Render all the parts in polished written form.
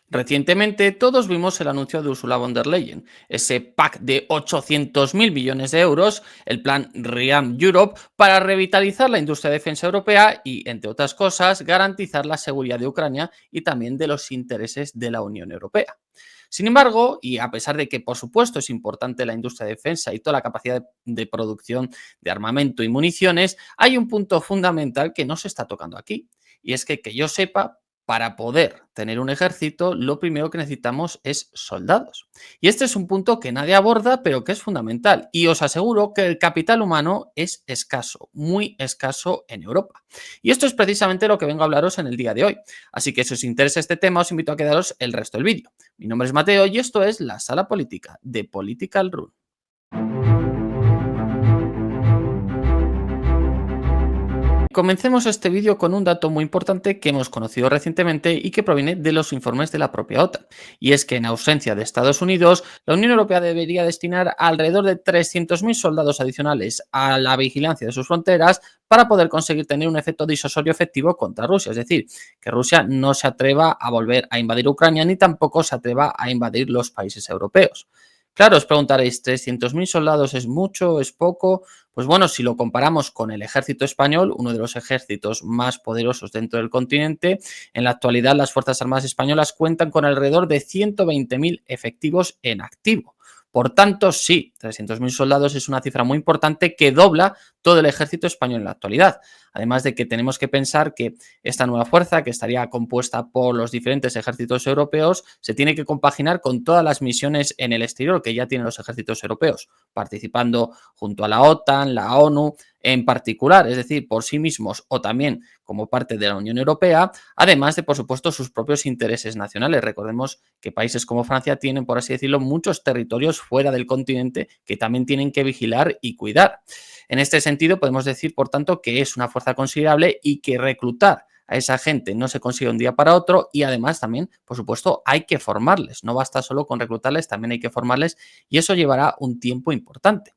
Recientemente todos vimos el anuncio de Ursula von der Leyen, ese pack de 800.000 millones de euros, el plan ReArm Europe, para revitalizar la industria de defensa europea y, entre otras cosas, garantizar la seguridad de Ucrania y también de los intereses de la Unión Europea. Sin embargo, y a pesar de que por supuesto es importante la industria de defensa y toda la capacidad de producción de armamento y municiones, hay un punto fundamental que no se está tocando aquí. Y es que yo sepa, para poder tener un ejército, lo primero que necesitamos es soldados. Y este es un punto que nadie aborda, pero que es fundamental. Y os aseguro que el capital humano es escaso, muy escaso en Europa. Y esto es precisamente lo que vengo a hablaros en el día de hoy. Así que si os interesa este tema, os invito a quedaros el resto del vídeo. Mi nombre es Mateo y esto es La Sala Política de Political Rule. Comencemos este vídeo con un dato muy importante que hemos conocido recientemente y que proviene de los informes de la propia OTAN. Y es que en ausencia de Estados Unidos, la Unión Europea debería destinar alrededor de 300.000 soldados adicionales a la vigilancia de sus fronteras para poder conseguir tener un efecto disuasorio efectivo contra Rusia. Es decir, que Rusia no se atreva a volver a invadir Ucrania ni tampoco se atreva a invadir los países europeos. Claro, os preguntaréis, ¿300.000 soldados es mucho, es poco? Pues bueno, si lo comparamos con el ejército español, uno de los ejércitos más poderosos dentro del continente, en la actualidad las Fuerzas Armadas españolas cuentan con alrededor de 120.000 efectivos en activo. Por tanto, sí, 300.000 soldados es una cifra muy importante que dobla todo el ejército español en la actualidad. Además de que tenemos que pensar que esta nueva fuerza, que estaría compuesta por los diferentes ejércitos europeos, se tiene que compaginar con todas las misiones en el exterior que ya tienen los ejércitos europeos, participando junto a la OTAN, la ONU, en particular, es decir, por sí mismos o también como parte de la Unión Europea, además de, por supuesto, sus propios intereses nacionales. Recordemos que países como Francia tienen, por así decirlo, muchos territorios fuera del continente que también tienen que vigilar y cuidar. En este sentido, podemos decir, por tanto, que es una fuerza considerable y que reclutar a esa gente no se consigue un día para otro y además también, por supuesto, hay que formarles. No basta solo con reclutarles, también hay que formarles y eso llevará un tiempo importante.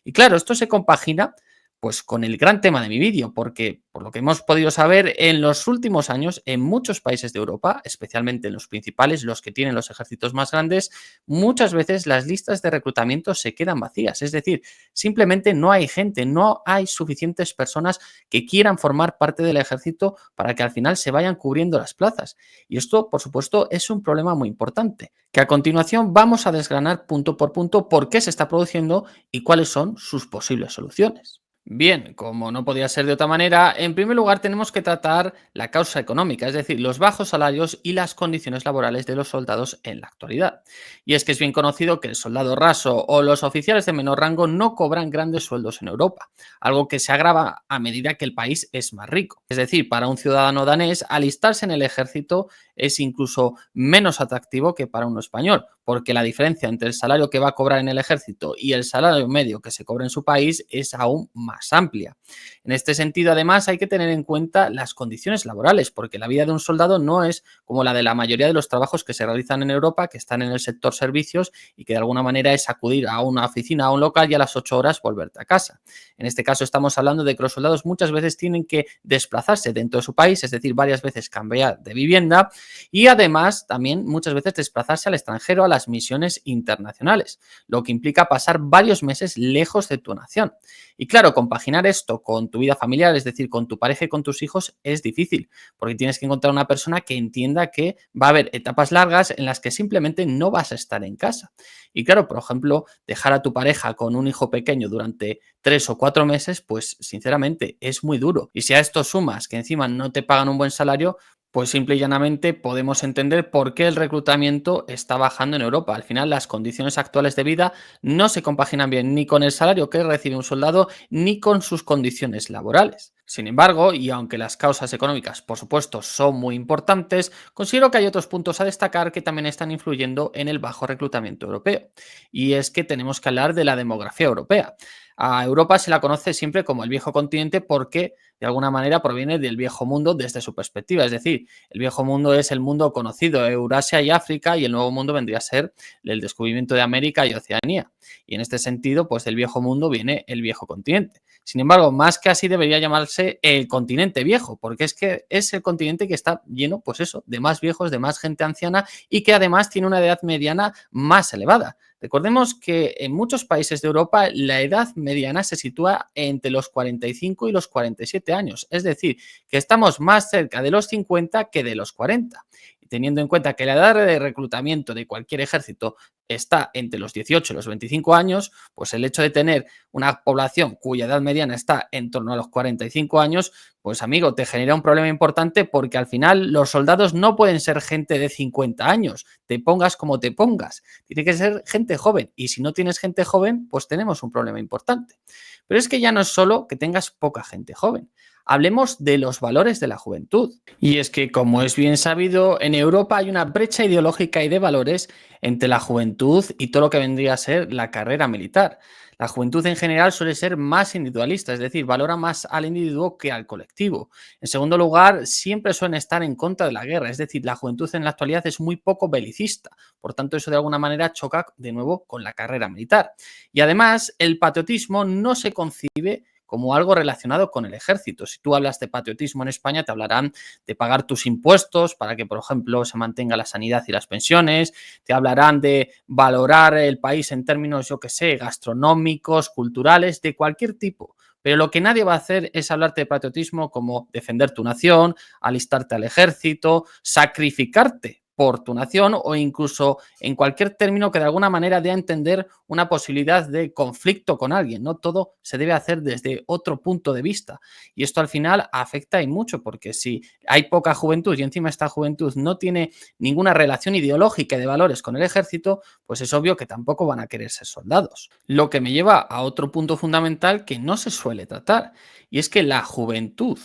Y claro, esto se compagina pues con el gran tema de mi vídeo, porque por lo que hemos podido saber, en los últimos años, en muchos países de Europa, especialmente en los principales, los que tienen los ejércitos más grandes, muchas veces las listas de reclutamiento se quedan vacías. Es decir, simplemente no hay gente, no hay suficientes personas que quieran formar parte del ejército para que al final se vayan cubriendo las plazas. Y esto, por supuesto, es un problema muy importante, que a continuación vamos a desgranar punto por punto por qué se está produciendo y cuáles son sus posibles soluciones. Bien, como no podía ser de otra manera, en primer lugar tenemos que tratar la causa económica, es decir, los bajos salarios y las condiciones laborales de los soldados en la actualidad. Y es que es bien conocido que el soldado raso o los oficiales de menor rango no cobran grandes sueldos en Europa, algo que se agrava a medida que el país es más rico. Es decir, para un ciudadano danés, alistarse en el ejército es incluso menos atractivo que para uno español, porque la diferencia entre el salario que va a cobrar en el ejército y el salario medio que se cobra en su país es aún más amplia. En este sentido, además, hay que tener en cuenta las condiciones laborales, porque la vida de un soldado no es como la de la mayoría de los trabajos que se realizan en Europa, que están en el sector servicios y que de alguna manera es acudir a una oficina, a un local y a las 8 horas volverte a casa. En este caso estamos hablando de que los soldados muchas veces tienen que desplazarse dentro de su país, es decir, varias veces cambiar de vivienda y además también muchas veces desplazarse al extranjero a las misiones internacionales, lo que implica pasar varios meses lejos de tu nación. Y claro, compaginar esto con tu vida familiar, es decir, con tu pareja y con tus hijos, es difícil, porque tienes que encontrar una persona que entienda que va a haber etapas largas en las que simplemente no vas a estar en casa. Y claro, por ejemplo, dejar a tu pareja con un hijo pequeño durante 3 o 4 meses, pues sinceramente es muy duro. Y si a esto sumas que encima no te pagan un buen salario, pues simple y llanamente podemos entender por qué el reclutamiento está bajando en Europa. Al final, las condiciones actuales de vida no se compaginan bien ni con el salario que recibe un soldado ni con sus condiciones laborales. Sin embargo, y aunque las causas económicas, por supuesto, son muy importantes, considero que hay otros puntos a destacar que también están influyendo en el bajo reclutamiento europeo. Y es que tenemos que hablar de la demografía europea. A Europa se la conoce siempre como el viejo continente porque de alguna manera proviene del viejo mundo desde su perspectiva. Es decir, el viejo mundo es el mundo conocido, Eurasia y África, y el nuevo mundo vendría a ser el descubrimiento de América y Oceanía. Y en este sentido, pues del viejo mundo viene el viejo continente. Sin embargo, más que así debería llamarse el continente viejo, porque es que es el continente que está lleno, pues eso, de más viejos, de más gente anciana y que además tiene una edad mediana más elevada. Recordemos que en muchos países de Europa la edad mediana se sitúa entre los 45 y los 47 años, es decir, que estamos más cerca de los 50 que de los 40. Y teniendo en cuenta que la edad de reclutamiento de cualquier ejército está entre los 18 y los 25 años, pues el hecho de tener una población cuya edad mediana está en torno a los 45 años, pues amigo, te genera un problema importante porque al final los soldados no pueden ser gente de 50 años, te pongas como te pongas, tiene que ser gente joven y si no tienes gente joven, pues tenemos un problema importante. Pero es que ya no es solo que tengas poca gente joven. Hablemos de los valores de la juventud. Y es que, como es bien sabido, en Europa hay una brecha ideológica y de valores entre la juventud y todo lo que vendría a ser la carrera militar. La juventud en general suele ser más individualista, es decir, valora más al individuo que al colectivo. En segundo lugar, siempre suelen estar en contra de la guerra, es decir, la juventud en la actualidad es muy poco belicista. Por tanto, eso de alguna manera choca de nuevo con la carrera militar. Y además, el patriotismo no se concibe como algo relacionado con el ejército. Si tú hablas de patriotismo en España, te hablarán de pagar tus impuestos para que, por ejemplo, se mantenga la sanidad y las pensiones, te hablarán de valorar el país en términos, yo qué sé, gastronómicos, culturales, de cualquier tipo. Pero lo que nadie va a hacer es hablarte de patriotismo como defender tu nación, alistarte al ejército, sacrificarte por tu nación o incluso en cualquier término que de alguna manera dé a entender una posibilidad de conflicto con alguien, ¿no? Todo se debe hacer desde otro punto de vista y esto al final afecta y mucho porque si hay poca juventud y encima esta juventud no tiene ninguna relación ideológica y de valores con el ejército, pues es obvio que tampoco van a querer ser soldados. Lo que me lleva a otro punto fundamental que no se suele tratar y es que la juventud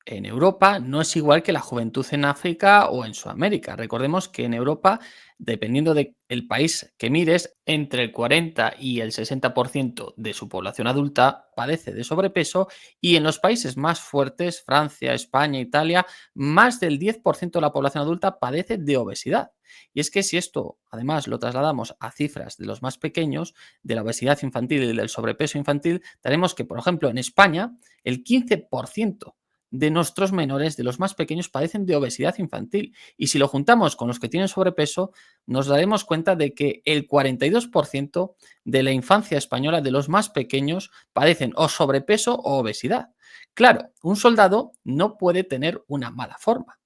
en Europa no es igual que la juventud en África o en Sudamérica. Recordemos que en Europa, dependiendo del país que mires, entre el 40 y el 60% de su población adulta padece de sobrepeso y en los países más fuertes, Francia, España, Italia, más del 10% de la población adulta padece de obesidad. Y es que si esto además lo trasladamos a cifras de los más pequeños, de la obesidad infantil y del sobrepeso infantil, daremos que, por ejemplo, en España, el 15% de nuestros menores, de los más pequeños, padecen de obesidad infantil. Y si lo juntamos con los que tienen sobrepeso, nos daremos cuenta de que el 42% de la infancia española, de los más pequeños, padecen o sobrepeso o obesidad. Claro, un soldado no puede tener una mala forma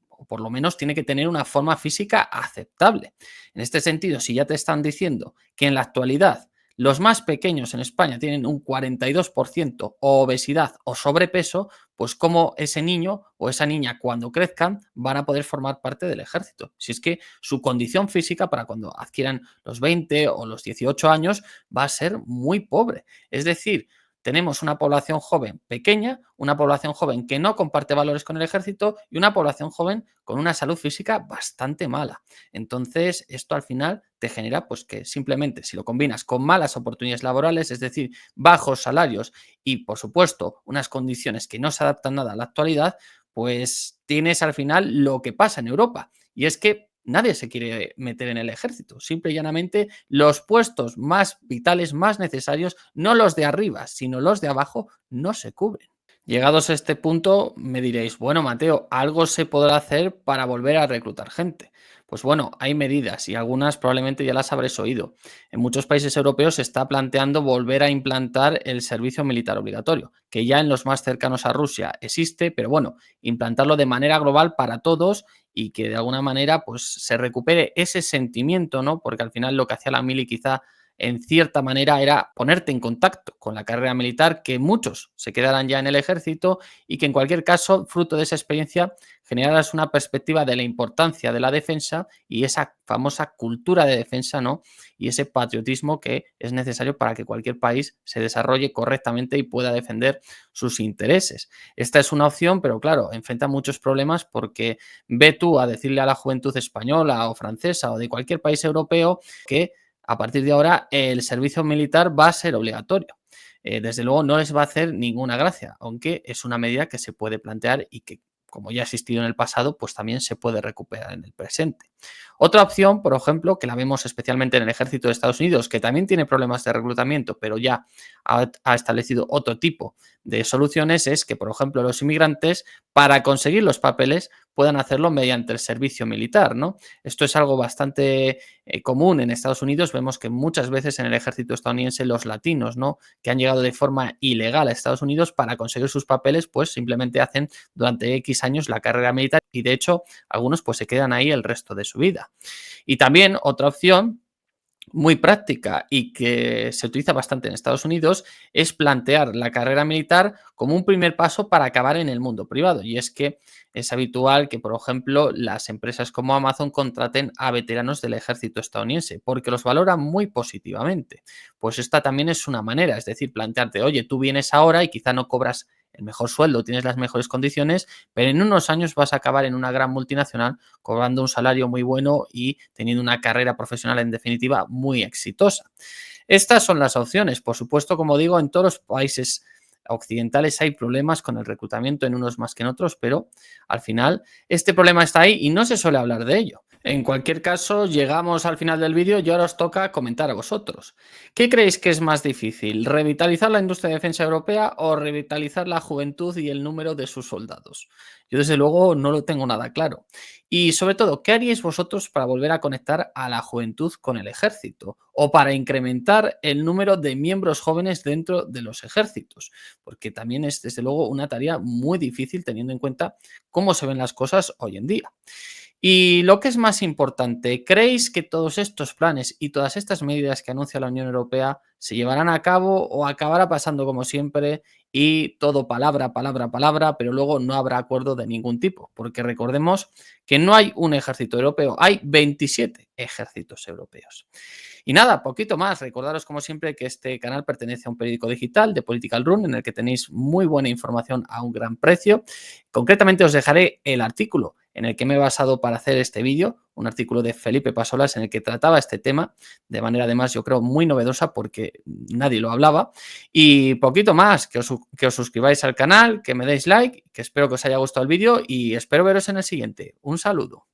o por lo menos tiene que tener una forma física aceptable. En este sentido, si ya te están diciendo que en la actualidad los más pequeños en España tienen un 42% o obesidad o sobrepeso, pues cómo ese niño o esa niña cuando crezcan van a poder formar parte del ejército. Si es que su condición física para cuando adquieran los 20 o los 18 años va a ser muy pobre. Es decir, tenemos una población joven pequeña, una población joven que no comparte valores con el ejército y una población joven con una salud física bastante mala. Entonces, esto al final te genera pues que simplemente si lo combinas con malas oportunidades laborales, es decir, bajos salarios y por supuesto unas condiciones que no se adaptan nada a la actualidad, pues tienes al final lo que pasa en Europa y es que nadie se quiere meter en el ejército. Simple y llanamente los puestos más vitales, más necesarios, no los de arriba, sino los de abajo, no se cubren. Llegados a este punto, me diréis, bueno, Mateo, algo se podrá hacer para volver a reclutar gente. Pues bueno, hay medidas y algunas probablemente ya las habréis oído. En muchos países europeos se está planteando volver a implantar el servicio militar obligatorio, que ya en los más cercanos a Rusia existe, pero bueno, implantarlo de manera global para todos y que de alguna manera pues se recupere ese sentimiento, ¿no? Porque al final lo que hacía la mili quizá en cierta manera era ponerte en contacto con la carrera militar, que muchos se quedaran ya en el ejército y que en cualquier caso, fruto de esa experiencia, generaras una perspectiva de la importancia de la defensa y esa famosa cultura de defensa, ¿no? Y ese patriotismo que es necesario para que cualquier país se desarrolle correctamente y pueda defender sus intereses. Esta es una opción, pero claro, enfrenta muchos problemas porque ve tú a decirle a la juventud española o francesa o de cualquier país europeo que a partir de ahora el servicio militar va a ser obligatorio. desde luego no les va a hacer ninguna gracia, aunque es una medida que se puede plantear y que, como ya ha existido en el pasado, pues también se puede recuperar en el presente. Otra opción, por ejemplo, que la vemos especialmente en el ejército de Estados Unidos, que también tiene problemas de reclutamiento, pero ya ha establecido otro tipo de soluciones, es que, por ejemplo, los inmigrantes, para conseguir los papeles, puedan hacerlo mediante el servicio militar, ¿no? Esto es algo bastante común en Estados Unidos. Vemos que muchas veces en el ejército estadounidense los latinos, ¿no?, que han llegado de forma ilegal a Estados Unidos para conseguir sus papeles, pues simplemente hacen durante X años la carrera militar y de hecho algunos pues se quedan ahí el resto de su vida. Y también otra opción muy práctica y que se utiliza bastante en Estados Unidos es plantear la carrera militar como un primer paso para acabar en el mundo privado. Y es que es habitual que, por ejemplo, las empresas como Amazon contraten a veteranos del ejército estadounidense porque los valoran muy positivamente. Pues esta también es una manera, es decir, plantearte, oye, tú vienes ahora y quizá no cobras el mejor sueldo, tienes las mejores condiciones, pero en unos años vas a acabar en una gran multinacional cobrando un salario muy bueno y teniendo una carrera profesional, en definitiva, muy exitosa. Estas son las opciones. Por supuesto, como digo, en todos los países occidentales hay problemas con el reclutamiento, en unos más que en otros, pero al final este problema está ahí y no se suele hablar de ello. En cualquier caso, llegamos al final del vídeo y ahora os toca comentar a vosotros. ¿Qué creéis que es más difícil? ¿Revitalizar la industria de defensa europea o revitalizar la juventud y el número de sus soldados? Yo desde luego no lo tengo nada claro. Y sobre todo, ¿qué haríais vosotros para volver a conectar a la juventud con el ejército? O para incrementar el número de miembros jóvenes dentro de los ejércitos. Porque también es desde luego una tarea muy difícil teniendo en cuenta cómo se ven las cosas hoy en día. Y lo que es más importante, ¿creéis que todos estos planes y todas estas medidas que anuncia la Unión Europea se llevarán a cabo o acabará pasando como siempre y todo palabra, palabra, palabra, pero luego no habrá acuerdo de ningún tipo? Porque recordemos que no hay un ejército europeo, hay 27 ejércitos europeos. Y nada, poquito más. Recordaros, como siempre, que este canal pertenece a un periódico digital de Political Run en el que tenéis muy buena información a un gran precio. Concretamente os dejaré el artículo en el que me he basado para hacer este vídeo, un artículo de Felipe Pasolas en el que trataba este tema de manera además yo creo muy novedosa porque nadie lo hablaba. Y poquito más, que os suscribáis al canal, que me deis like, que espero que os haya gustado el vídeo y espero veros en el siguiente. Un saludo.